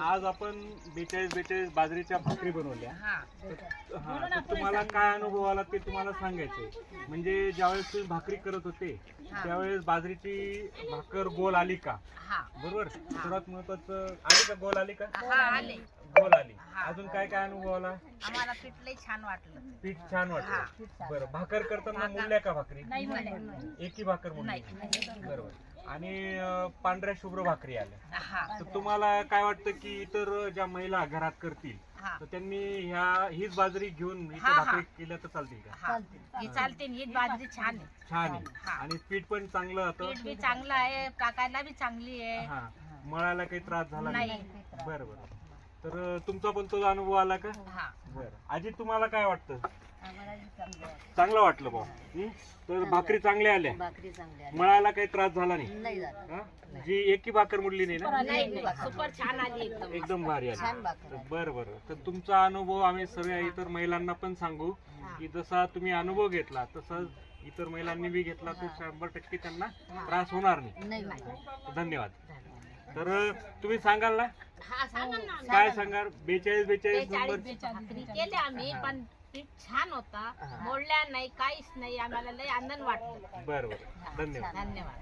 आज आपण 42 बाजरीच्या भाकरी बनवल्या. तर तुम्हाला काय अनुभव आला ते तुम्हाला सांगायचंय. म्हणजे ज्यावेळेस तुम्ही भाकरी करत होते त्यावेळेस बाजरीची भाकर गोल आली का? बरोबर. सर्वात महत्वाचं आली का? गोल आली का? गोल आली. अजून काय काय अनुभव आला? आम्हाला पीठ लई छान वाटलं. पीठ छान वाटलं. बरं. भाकर करताना मुरल्या का भाकरी? एकी भाकर मुरली. बरोबर. आणि पांढऱ्या शुभ्र भाकरी आल्या. तर तुम्हाला काय वाटतं की इतर ज्या महिला घरात करतील तर त्यांनी हीच बाजरी घेऊन इथे भाकरी केल्या तर चालतील का? चालते. ही बाजरी छान आहे. छान आहे. आणि पीठ पण चांगलं होतं. पीठ बी चांगलं आहे, टाकायला बी चांगली आहे. मळायला काही त्रास झाला नाही. बरं बरं. तर तुमचा पण तो अनुभव आला का? बरं. आजी तुम्हाला काय वाटतं? चांगलं वाटलं भाऊ. तर भाकरी चांगल्या आल्या, मळायला काही त्रास झाला नाही. जी एकी भाकर मुडली नाही ना? सुपर छान आली एकदम भारी आली. बरं बरं. तर तुमचा अनुभव आम्ही सर्व इतर महिलांना पण सांगू की जसा तुम्ही अनुभव घेतला तसं इतर महिलांनी बी घेतला तर 100% त्यांना त्रास होणार नाही. धन्यवाद. तर तुम्ही सांगाल ना? काय सांगाल? 42 नंबर केले आम्ही, पण पीठ छान होता, मोडल्या नाही, काहीच नाही. आम्हाला लय आनंद वाटतो. बरं बरं. धन्यवाद. धन्यवाद.